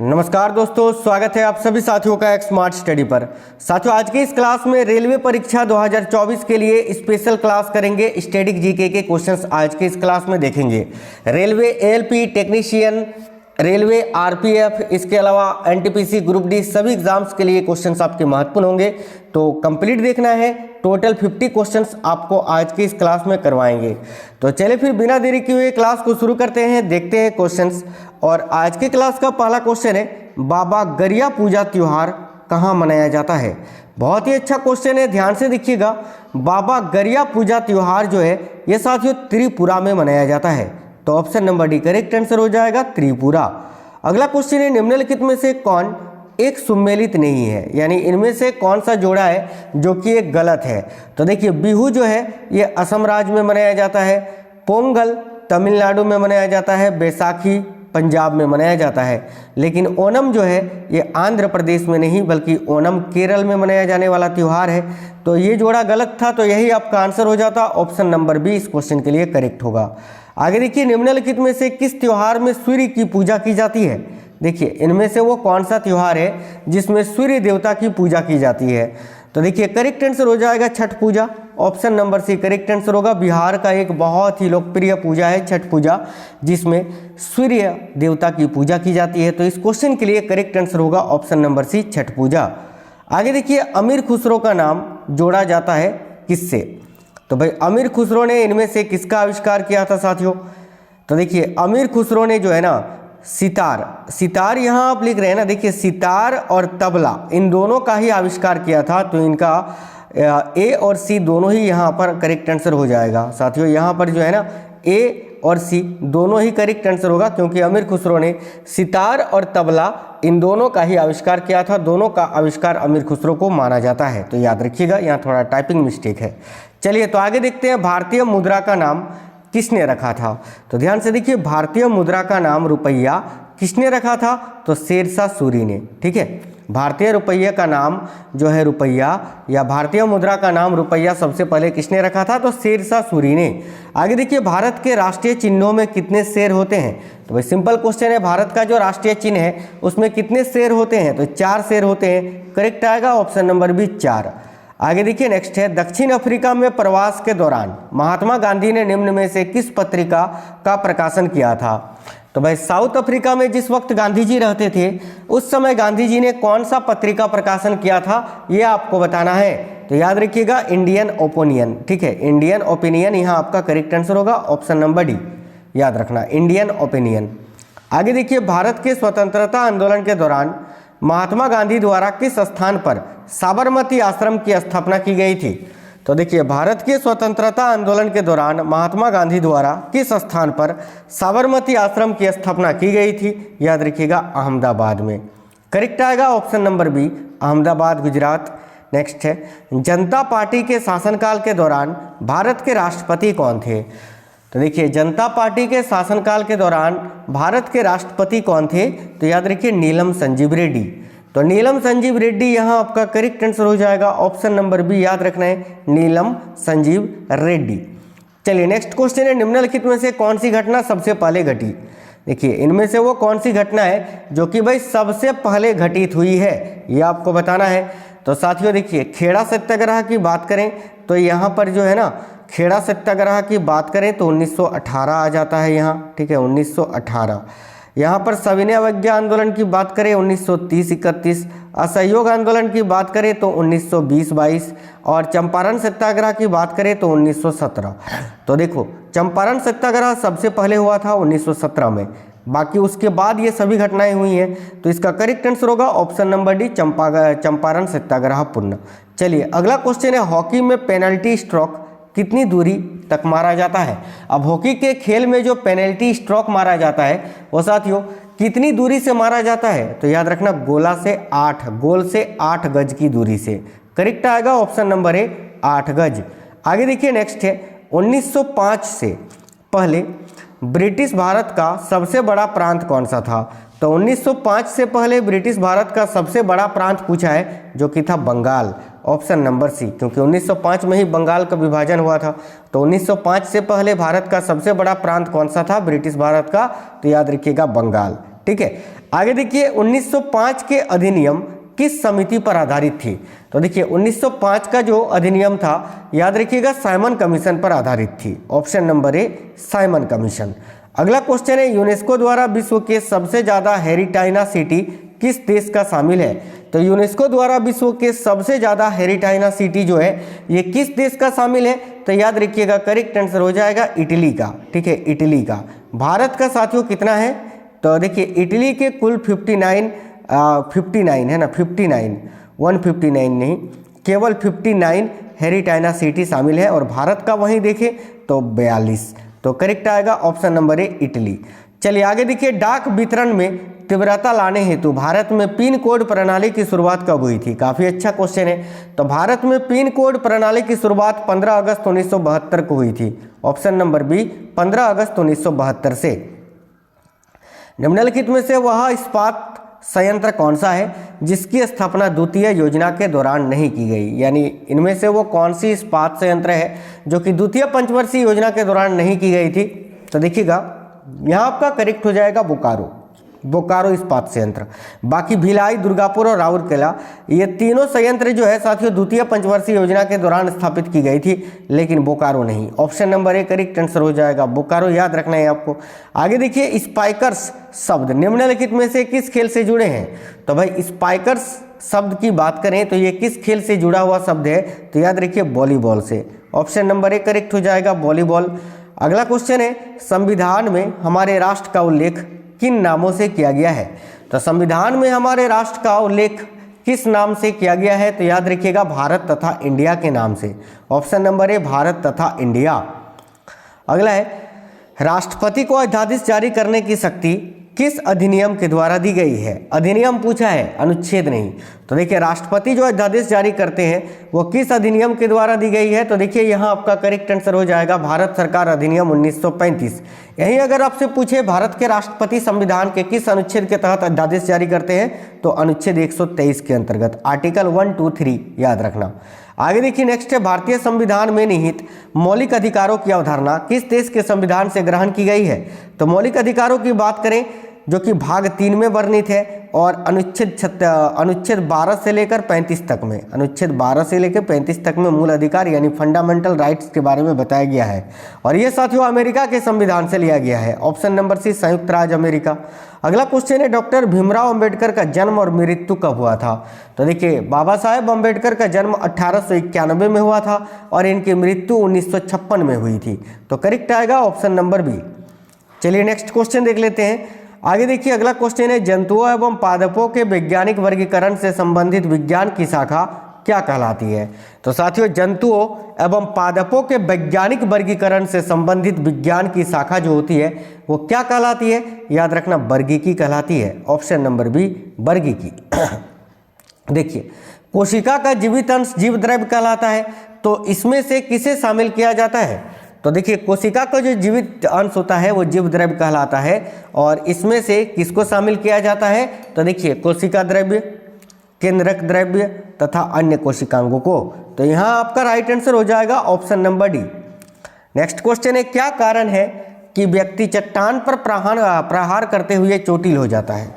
नमस्कार दोस्तों, स्वागत है आप सभी साथियों का एक स्मार्ट स्टडी पर। साथियों, आज की इस क्लास में रेलवे परीक्षा 2024 के लिए स्पेशल क्लास करेंगे। स्टैटिक जीके के क्वेश्चंस आज के इस क्लास में देखेंगे। Railway ALP technician, railway RPF, इसके अलावा एनटीपीसी, ग्रुप डी सभी एग्जाम्स के लिए क्वेश्चंस आपके महत्वपूर्ण होंगे, तो कंप्लीट देखना है। टोटल 50 क्वेश्चंस आपको आज की इस क्लास में करवाएंगे। तो चलिए फिर बिना देरी किए हुए क्लास को शुरू करते हैं, देखते हैं क्वेश्चंस। और आज के क्लास का पहला क्वेश्चन है, बाबा गरिया पूजा त्योहार कहाँ मनाया जाता है। बहुत ही अच्छा क्वेश्चन है, ध्यान से देखिएगा। बाबा गरिया पूजा त्योहार जो है ये साथियों त्रिपुरा में मनाया जाता है, तो option number D correct answer हो जाएगा, त्रिपुरा। अगला क्वेश्चन है, निम्नलिखित में से कौन एक सुमेलित नहीं है, यानी इनमें से कौन सा जोड़ा है जो कि एक गलत है। तो देखिए, बिहू जो है ये असम राज्य में मनाया जाता है, पोंगल तमिलनाडु में मनाया जाता है, बैसाखी पंजाब में मनाया जाता है, लेकिन ओणम जो है ये आंध्र प्रदेश में नहीं बल्कि ओणम केरल में मनाया जाने वाला त्यौहार है। तो ये जोड़ा गलत था, तो यही आपका आंसर हो जाता, ऑप्शन नंबर बी इस क्वेश्चन के लिए करेक्ट होगा। आगे देखिए, निम्नलिखित में से किस त्योहार में सूर्य की पूजा की जाती है। देखिए, इनमें से वो कौन सा त्योहार है जिसमें सूर्य देवता की पूजा की जाती है। तो देखिए, करेक्ट आंसर हो जाएगा Chhath Puja, option number C correct answer होगा। बिहार का एक बहुत ही लोकप्रिय पूजा है छठ पूजा, जिसमें सूर्य देवता की पूजा की जाती है। तो इस क्वेश्चन के लिए करेक्ट आंसर होगा ऑप्शन नंबर सी छठ पूजा। आगे देखिए, अमीर खुसरो का नाम जोड़ा जाता है किससे। तो भाई, अमीर खुसरो ने इनमें से किसका आविष्कार किया था साथियों। तो देखिए, अमीर खुसरो ने जो है ना सितार यहाँ आप लिख रहे हैं ना, देखिए सितार और तबला इन दोनों का ही आविष्कार किया था। तो इनका ए और सी दोनों ही यहाँ पर करेक्ट आंसर हो जाएगा साथियों। यहाँ पर जो है ना ए और सी दोनों ही करेक्ट आंसर होगा, क्योंकि अमीर खुसरो ने सितार और तबला इन दोनों का ही आविष्कार किया था। दोनों का आविष्कार अमीर खुसरो को माना जाता है, तो याद रखिएगा, यहाँ थोड़ा टाइपिंग मिस्टेक है। चलिए तो आगे देखते हैं, भारतीय मुद्रा का नाम किसने रखा था। तो ध्यान से देखिए, भारतीय मुद्रा का नाम रुपया किसने रखा था। तो शेरशाह सूरी ने। ठीक है, भारतीय रुपये का नाम जो है रुपया, या भारतीय मुद्रा का नाम रुपया सबसे पहले किसने रखा था। तो शेरशाह सूरी ने। आगे देखिए, भारत के राष्ट्रीय चिन्हों में कितने शेर होते हैं। तो भाई सिंपल क्वेश्चन है, भारत का जो राष्ट्रीय चिन्ह है उसमें कितने शेर होते हैं। तो 4 शेर होते हैं, करेक्ट आएगा ऑप्शन नंबर बी 4। आगे देखिए, नेक्स्ट है, दक्षिण अफ्रीका में प्रवास के दौरान महात्मा गांधी ने निम्न में से किस पत्रिका का प्रकाशन किया था। तो भाई, साउथ अफ्रीका में जिस वक्त गांधी जी रहते थे उस समय गांधी जी ने कौन सा पत्रिका प्रकाशन किया था, ये आपको बताना है। तो याद रखिएगा, इंडियन ओपिनियन। ठीक है, इंडियन ओपिनियन यहाँ आपका करेक्ट आंसर होगा, ऑप्शन नंबर डी याद रखना, इंडियन ओपिनियन। आगे देखिए, भारत के स्वतंत्रता आंदोलन के दौरान महात्मा गांधी द्वारा किस स्थान पर साबरमती आश्रम की स्थापना की गई थी। तो देखिए, भारत के स्वतंत्रता आंदोलन के दौरान महात्मा गांधी द्वारा किस स्थान पर साबरमती आश्रम की स्थापना की गई थी। याद रखिएगा, अहमदाबाद में। करेक्ट आएगा option number B, Ahmedabad, Gujarat. Next है, जनता पार्टी के शासनकाल के दौरान भारत के राष्ट्रपति कौन थे। तो देखिए, जनता पार्टी के शासनकाल के दौरान भारत के राष्ट्रपति कौन थे। तो याद रखिए, नीलम संजीव रेड्डी। तो नीलम संजीव रेड्डी यहाँ आपका करेक्ट आंसर हो जाएगा, ऑप्शन नंबर बी याद रखना है, नीलम संजीव रेड्डी। चलिए नेक्स्ट क्वेश्चन है, निम्नलिखित में से कौन सी घटना सबसे पहले घटी। देखिए, इनमें से वो कौन सी घटना है जो कि भाई सबसे पहले घटित हुई है, ये आपको बताना है। तो साथियों देखिए, खेड़ा सत्याग्रह की बात करें तो यहाँ पर जो है ना, खेड़ा सत्याग्रह की बात करें तो 1918 आ जाता है यहाँ। ठीक है, 1918। यहाँ पर सविनय अवज्ञा आंदोलन की बात करें 1930-31, असहयोग आंदोलन की बात करें तो 1920-22, और चंपारण सत्याग्रह की बात करें तो 1917। तो देखो, चंपारण सत्याग्रह सबसे पहले हुआ था 1917 में, बाकी उसके बाद ये सभी घटनाएं हुई हैं। तो इसका करेक्ट आंसर होगा ऑप्शन नंबर डी, चंपारण सत्याग्रह पूर्ण। चलिए अगला क्वेश्चन है, हॉकी में पेनल्टी स्ट्रोक कितनी दूरी तक मारा जाता है। अब हॉकी के खेल में जो पेनल्टी स्ट्रोक मारा जाता है वो साथियों कितनी दूरी से मारा जाता है। तो याद रखना, गोल से 8 गज की दूरी से। करेक्ट आएगा ऑप्शन नंबर ए 8 गज। आगे देखिए, नेक्स्ट है, 1905 से पहले ब्रिटिश भारत का सबसे बड़ा प्रांत कौन सा था। तो 1905 से पहले ब्रिटिश भारत का सबसे बड़ा प्रांत पूछा है, जो कि था बंगाल, ऑप्शन नंबर सी, क्योंकि 1905 में ही बंगाल का विभाजन हुआ था। तो 1905 से पहले भारत का सबसे बड़ा प्रांत कौन सा था ब्रिटिश भारत का। तो याद रखिएगा, बंगाल। ठीक है, आगे देखिए 1905 के अधिनियम किस समिति पर आधारित थी? तो देखिए 1905 का जो अधिनियम था याद रखिएगा साइमन कमीशन पर आधारित थी। Option number A Simon commission. अगला क्वेश्चन है यूनेस्को द्वारा विश्व के सबसे ज्यादा हेरिटाइना सिटी किस देश का शामिल है? तो यूनेस्को द्वारा विश्व के सबसे ज्यादा हेरिटाइना सिटी जो है ये किस देश का शामिल है? तो याद रखिएगा करेक्ट आंसर हो जाएगा इटली का। ठीक है, इटली का। भारत का साथियों कितना है? तो देखिए इटली के कुल 59 है ना, 59 159 नहीं, केवल 59 हेरिटाइना सिटी शामिल है और भारत का वहीं देखें तो 42। तो करेक्ट आएगा ऑप्शन नंबर ए इटली। चलिए आगे देखिए डाक वितरण में तीव्रता लाने हेतु भारत में पिन कोड प्रणाली की शुरुआत कब हुई थी? काफी अच्छा क्वेश्चन है। तो भारत में पिन कोड प्रणाली की शुरुआत 15 अगस्त 1972 को हुई थी। ऑप्शन नंबर बी 15 अगस्त 1972 से। निम्नलिखित में से वह इस्पात संयंत्र कौन सा है जिसकी स्थापना द्वितीय योजना के दौरान नहीं की गई? यानी इनमें से वो कौन सी इस्पात संयंत्र है जो कि द्वितीय पंचवर्षीय योजना के दौरान नहीं की गई थी? तो देखिएगा यहाँ आपका करेक्ट हो जाएगा बोकारो इस्पात संयंत्र। बाकी भिलाई, दुर्गापुर और राउरकेला ये तीनों संयंत्र जो है साथियों द्वितीय पंचवर्षीय योजना के दौरान स्थापित की गई थी, लेकिन बोकारो नहीं। Option number A correct answer हो जाएगा बोकारो, याद रखना है आपको। आगे देखिए स्पाइकर्स शब्द निम्नलिखित में से किस खेल से जुड़े हैं? तो भाई स्पाइकर्स शब्द की बात करें तो ये किस खेल से जुड़ा हुआ शब्द है? तो याद रखिए वॉलीबॉल से। ऑप्शन नंबर ए करेक्ट हो जाएगा वॉलीबॉल। अगला क्वेश्चन है संविधान में हमारे राष्ट्र का उल्लेख किन नामों से किया गया है? तो संविधान में हमारे राष्ट्र का उल्लेख किस नाम से किया गया है? तो याद रखिएगा भारत तथा इंडिया के नाम से। ऑप्शन नंबर ए भारत तथा इंडिया। अगला है राष्ट्रपति को अध्यादेश जारी करने की शक्ति किस अधिनियम के द्वारा दी गई है? अधिनियम पूछा है, अनुच्छेद नहीं। तो देखिए राष्ट्रपति जो अध्यादेश जारी करते हैं वो किस अधिनियम के द्वारा दी गई है? तो देखिए यहाँ आपका करेक्ट आंसर हो जाएगा भारत सरकार अधिनियम 1935। यही अगर आपसे पूछे भारत के राष्ट्रपति संविधान के किस अनुच्छेद के तहत अध्यादेश जारी करते हैं? तो अनुच्छेद 123 के अंतर्गत, आर्टिकल 1, 2, 3 याद रखना। आगे देखिए नेक्स्ट है भारतीय संविधान में निहित मौलिक अधिकारों की अवधारणा किस देश के संविधान से ग्रहण की गई है? तो मौलिक अधिकारों की बात करें जो कि भाग 3 में वर्णित है और अनुच्छेद 12 से लेकर 35 तक में, अनुच्छेद 12 से लेकर 35 तक में मूल अधिकार यानी फंडामेंटल राइट्स के बारे में बताया गया है और ये साथियों अमेरिका के संविधान से लिया गया है। ऑप्शन नंबर सी संयुक्त राज्य अमेरिका। अगला क्वेश्चन है डॉक्टर भीमराव अंबेडकर का जन्म और मृत्यु कब हुआ था? तो देखिए बाबा साहेब अंबेडकर का जन्म 1891 में हुआ था और इनकी मृत्यु 1956 में हुई थी। तो करेक्ट आएगा ऑप्शन नंबर बी। चलिए नेक्स्ट क्वेश्चन देख लेते हैं। आगे देखिए अगला क्वेश्चन है जंतुओं एवं पादपों के वैज्ञानिक वर्गीकरण से संबंधित विज्ञान की शाखा क्या कहलाती है? तो साथियों जंतुओं एवं पादपों के वैज्ञानिक वर्गीकरण से संबंधित विज्ञान की शाखा जो होती है वो क्या कहलाती है? याद रखना वर्गीकी कहलाती है। ऑप्शन नंबर बी वर्गीकी। देखिए कोशिका का जीवित अंश जीव द्रव्य कहलाता है, तो इसमें से किसे शामिल किया जाता है? तो देखिए कोशिका का जो जीवित अंश होता है वो जीव द्रव्य कहलाता है और इसमें से किसको शामिल किया जाता है? तो देखिए कोशिका द्रव्य, केंद्रक द्रव्य तथा अन्य कोशिकांगों को। तो यहाँ आपका राइट आंसर हो जाएगा option number D. Next question है क्या कारण है कि व्यक्ति चट्टान पर प्रहार करते हुए चोटिल हो जाता है?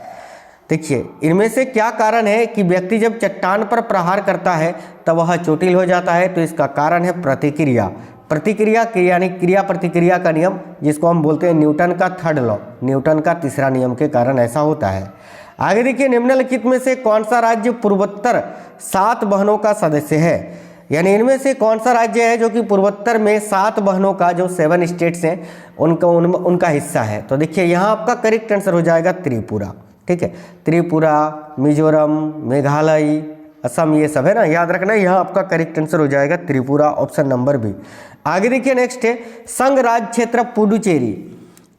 देखिए इनमें से क्या कारण है कि व्यक्ति जब चट्टान पर प्रहार करता है तब वह चोटिल हो जाता है? तो इसका कारण है प्रतिक्रिया यानी क्रिया प्रतिक्रिया का नियम, जिसको हम बोलते हैं न्यूटन का थर्ड लॉ, न्यूटन का तीसरा नियम के कारण ऐसा होता है। आगे देखिए निम्नलिखित में से कौन सा राज्य पूर्वोत्तर 7 बहनों का सदस्य है? यानी इनमें से कौन सा राज्य है जो कि पूर्वोत्तर में 7 बहनों का जो 7 स्टेट्स हैं उनका हिस्सा है? तो देखिए यहाँ आपका करेक्ट आंसर हो जाएगा त्रिपुरा। ठीक है, त्रिपुरा, मिजोरम, मेघालय, असम ये सब है ना, याद रखना। यहाँ आपका करेक्ट आंसर हो जाएगा त्रिपुरा, ऑप्शन नंबर बी। आगे देखिए नेक्स्ट है संघ राज्य क्षेत्र पुडुचेरी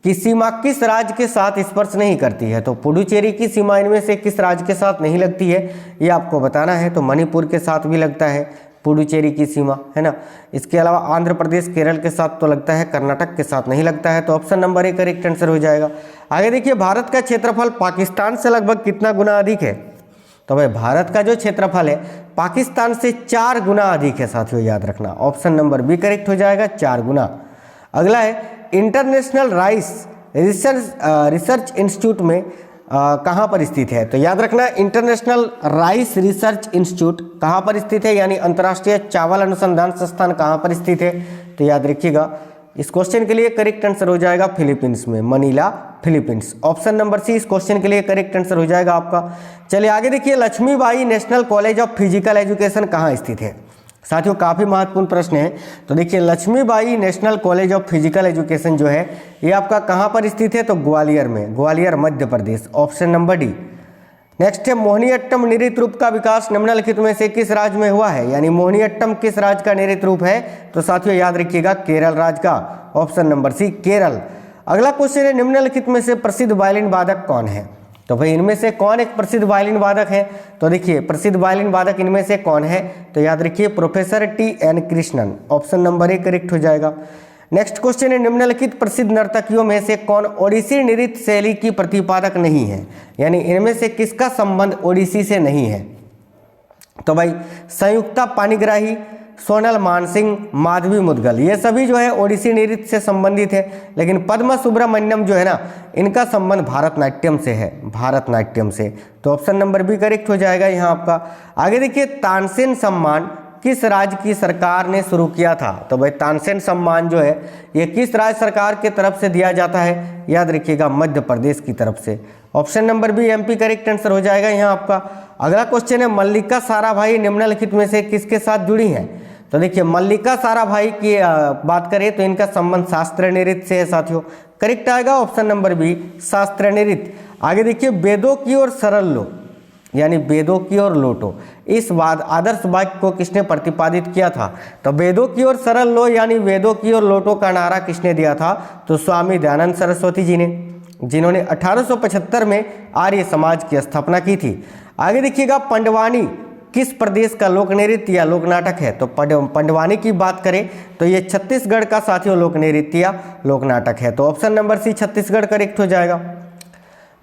की सीमा किस राज्य के साथ स्पर्श नहीं करती है? तो पुडुचेरी की सीमा इनमें से किस राज्य के साथ नहीं लगती है ये आपको बताना है। तो मणिपुर के साथ भी लगता है पुडुचेरी की सीमा, है ना। इसके अलावा आंध्र प्रदेश, केरल के साथ तो लगता है, कर्नाटक के साथ नहीं लगता है। तो option number A correct answer हो जाएगा। आगे देखिए भारत का क्षेत्रफल पाकिस्तान से लगभग कितना गुना अधिक है? तो भाई भारत का जो क्षेत्रफल है पाकिस्तान से 4 गुना अधिक है साथियों, याद रखना। ऑप्शन नंबर बी करेक्ट हो जाएगा, 4 गुना। अगला है इंटरनेशनल राइस रिसर्च इंस्टीट्यूट में कहाँ पर स्थित है? तो याद रखना इंटरनेशनल राइस रिसर्च इंस्टीट्यूट कहाँ पर स्थित है, यानी अंतर्राष्ट्रीय चावल अनुसंधान संस्थान कहाँ पर स्थित है? तो याद रखिएगा इस क्वेश्चन के लिए करेक्ट आंसर हो जाएगा फिलीपींस में, Manila Philippines. Option number C इस क्वेश्चन के लिए करेक्ट आंसर हो जाएगा आपका। चलिए आगे देखिए, Lakshmibai national college of physical education कहाँ स्थित है? साथियों काफ़ी महत्वपूर्ण प्रश्न है। तो देखिए Lakshmibai national college of physical education जो है ये आपका कहाँ पर स्थित है? तो ग्वालियर में, Gwalior Madhya Pradesh. Option number D. Next है, मोहिनीअट्टम नृत्य रूप का विकास निम्नलिखित में से किस राज्य में हुआ है? यानी मोहिनीअट्टम किस राज्य का नृत्य रूप है? तो साथियों याद रखिएगा केरल राज्य का। Option number C Kerala. अगला क्वेश्चन है, निम्नलिखित में से प्रसिद्ध वायलिन वादक कौन है? तो भाई इनमें से कौन एक प्रसिद्ध वायलिन वादक है? तो देखिए प्रसिद्ध वायलिन वादक इनमें से कौन है? तो याद रखिए professor TN. Krishnan. Option number A correct हो जाएगा। नेक्स्ट क्वेश्चन है, निम्नलिखित प्रसिद्ध नर्तकियों में से कौन ओडिसी नृत्य शैली की प्रतिपादक नहीं है? यानी इनमें से किसका संबंध ओडिसी से नहीं है? तो भाई संयुक्ता पाणिग्राही, सोनल मानसिंह, माधवी मुदगल, ये सभी जो है ओडिसी नृत्य से संबंधित है। लेकिन पद्मा सुब्रमण्यम जो है ना इनका संबंध भारतनाट्यम से है, भारतनाट्यम से। तो ऑप्शन नंबर बी करेक्ट हो जाएगा यहाँ आपका। आगे देखिए, तानसेन सम्मान किस राज्य की सरकार ने शुरू किया था? तो भाई तानसेन सम्मान जो है ये किस राज्य सरकार के तरफ से दिया जाता है? याद रखिएगा मध्य प्रदेश की तरफ से। Option number B MP correct answer हो जाएगा यहाँ आपका। अगला क्वेश्चन है, मल्लिका साराभाई निम्नलिखित में से किसके साथ जुड़ी हैं? तो देखिए मल्लिका साराभाई की बात करें तो इनका संबंध शास्त्रीय नृत्य से है साथियों। करेक्ट आएगा ऑप्शन नंबर बी शास्त्रीय नृत्य। आगे देखिए, वेदों की ओर सरल लो, यानी वेदों की ओर लौटो, इस आदर्श वाक्य को किसने प्रतिपादित किया था? तो वेदों की ओर सरल लो यानी वेदों की ओर लौटो का नारा किसने दिया था? तो स्वामी दयानंद सरस्वती जी ने, जिन्होंने 1875 में आर्य समाज की स्थापना की थी। आगे देखिएगा, पंडवानी किस प्रदेश का लोक नृत्य या लोक नाटक है? तो पंडवानी की बात करें तो ये छत्तीसगढ़ का साथियों लोक नृत्य या लोक नाटक है। तो option number C Chhattisgarh correct हो जाएगा।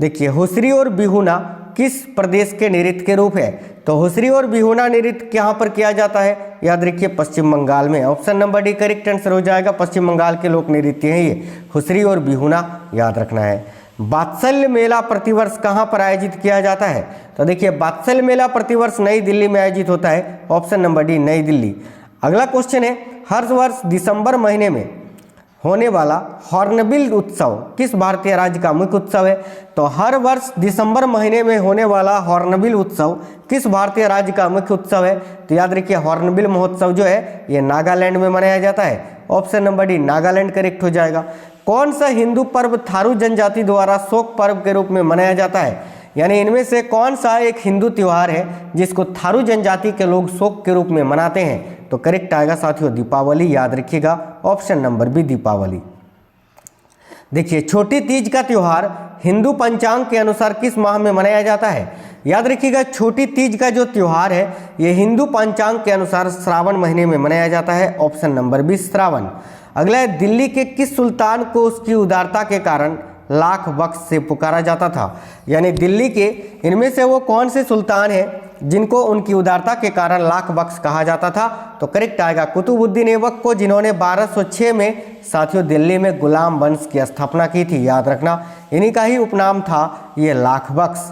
देखिए, हुसरी और बिहुना किस प्रदेश के नृत्य के रूप है? तो हुसरी और बिहुना नृत्य कहाँ पर किया जाता है? याद रखिए पश्चिम बंगाल में। Option number D correct answer हो जाएगा। पश्चिम बंगाल के लोक नृत्य हैं ये हुसरी और बिहुना, याद रखना है। वात्सल्य मेला प्रतिवर्ष कहाँ पर आयोजित किया जाता है? तो देखिए वात्सल्य मेला प्रतिवर्ष नई दिल्ली में आयोजित होता है। ऑप्शन नंबर डी नई दिल्ली। अगला क्वेश्चन है, हर वर्ष दिसंबर महीने में होने वाला हॉर्नबिल उत्सव किस भारतीय राज्य का मुख्य उत्सव है? तो हर वर्ष दिसंबर महीने में होने वाला हॉर्नबिल उत्सव किस भारतीय राज्य का मुख्य उत्सव है? तो याद रखिए हॉर्नबिल महोत्सव जो है ये नागालैंड में मनाया जाता है। Option number D Nagaland correct हो जाएगा। कौन सा हिंदू पर्व थारू जनजाति द्वारा शोक पर्व के रूप में मनाया जाता है? यानी इनमें से कौन सा एक हिंदू त्योहार है जिसको थारू जनजाति के लोग शोक के रूप में मनाते हैं? तो करेक्ट आएगा साथियों दीपावली, याद रखिएगा ऑप्शन नंबर बी दीपावली। देखिए, छोटी तीज का त्योहार हिंदू पंचांग के अनुसार किस माह में मनाया जाता है? याद रखिएगा छोटी तीज का जो त्योहार है ये हिंदू पंचांग के अनुसार श्रावण महीने में मनाया जाता है। Option number B Shravan. अगला है, दिल्ली के किस सुल्तान को उसकी उदारता के कारण लाख बख्श से पुकारा जाता था? यानी दिल्ली के इनमें से वो कौन से सुल्तान हैं जिनको उनकी उदारता के कारण लाख बख्श कहा जाता था? तो करेक्ट आएगा कुतुबुद्दीन ऐबक को, जिन्होंने 1206 में साथियों दिल्ली में गुलाम वंश की स्थापना की थी। याद रखना इन्हीं का ही उपनाम था ये लाख बख्श।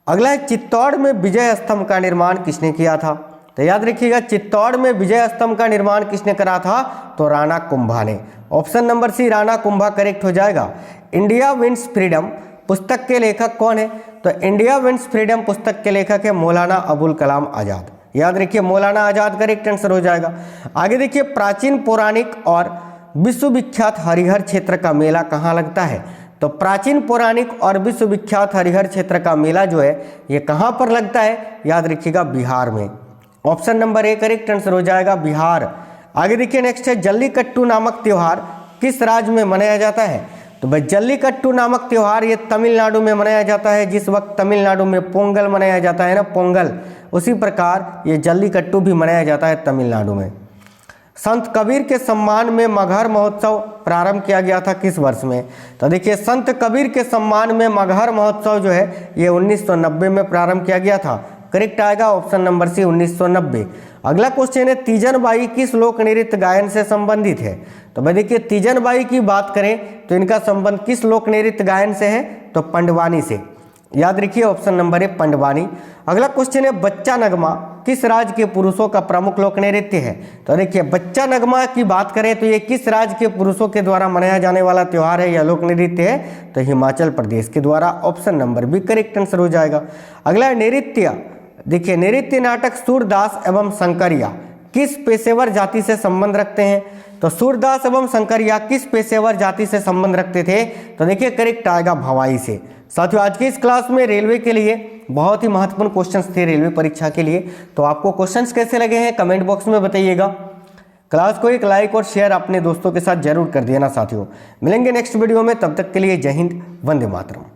अगला है, चित्तौड़ में विजय स्तंभ का निर्माण किसने किया था? तो याद रखिएगा चित्तौड़ में विजय स्तंभ का निर्माण किसने करा था? तो राणा कुंभा ने। Option number C Rana Kumbha correct हो जाएगा। इंडिया विंस फ्रीडम पुस्तक के लेखक कौन है? तो इंडिया विंस फ्रीडम पुस्तक के लेखक है मौलाना अबुल कलाम आजाद। याद रखिए मौलाना आजाद करेक्ट आंसर हो जाएगा। आगे देखिए, प्राचीन पौराणिक और विश्वविख्यात हरिहर क्षेत्र का मेला कहाँ लगता है? तो प्राचीन पौराणिक और विश्वविख्यात हरिहर क्षेत्र का मेला जो है ये कहाँ पर लगता है? याद रखिएगा बिहार में। Option number A correct answer हो जाएगा बिहार। आगे देखिए, नेक्स्ट है, जल्लीकट्टू नामक त्योहार किस राज्य में मनाया जाता है? तो भाई जल्लीकट्टू नामक त्योहार ये तमिलनाडु में मनाया जाता है। जिस वक्त तमिलनाडु में पोंगल मनाया जाता है ना, पोंगल, उसी प्रकार ये जल्लीकट्टू भी मनाया जाता है तमिलनाडु में। संत कबीर के सम्मान में मगहर महोत्सव प्रारंभ किया गया था किस वर्ष में? तो देखिए संत कबीर के सम्मान में मगहर महोत्सव जो है ये 1990 में प्रारंभ किया गया था। करेक्ट आएगा ऑप्शन नंबर सी 1990। अगला क्वेश्चन है, तीजनबाई किस लोक नृत्य गायन से संबंधित है? तो भाई देखिए तीजनबाई की बात करें तो इनका संबंध किस लोक नृत्य गायन से है? तो पंडवानी से। याद रखिए ऑप्शन नंबर है पंडवानी। अगला क्वेश्चन है बच्चा नगमा किस राज्य के पुरुषों का प्रमुख लोक नृत्य है। तो देखिए बच्चा नगमा की बात करें तो ये किस राज्य के पुरुषों के द्वारा मनाया जाने वाला त्योहार है या लोक नृत्य है, तो हिमाचल प्रदेश के द्वारा। Option number B correct answer हो जाएगा। अगला है नृत्य। देखिए नृत्य नाटक सूरदास एवं शंकरिया किस पेशेवर जाति से संबंध रखते हैं। तो सूरदास एवं शंकरिया किस पेशेवर जाति से संबंध रखते थे, तो देखिए करेक्ट आएगा भवाई से। साथियों आज की इस क्लास में रेलवे के लिए बहुत ही महत्वपूर्ण क्वेश्चंस थे रेलवे परीक्षा के लिए। तो आपको क्वेश्चंस कैसे लगे हैं कमेंट बॉक्स में बताइएगा। क्लास को एक लाइक और शेयर अपने दोस्तों के साथ जरूर कर देना साथियों। मिलेंगे नेक्स्ट वीडियो में, तब तक के लिए जय हिंद, वंदे मातरम।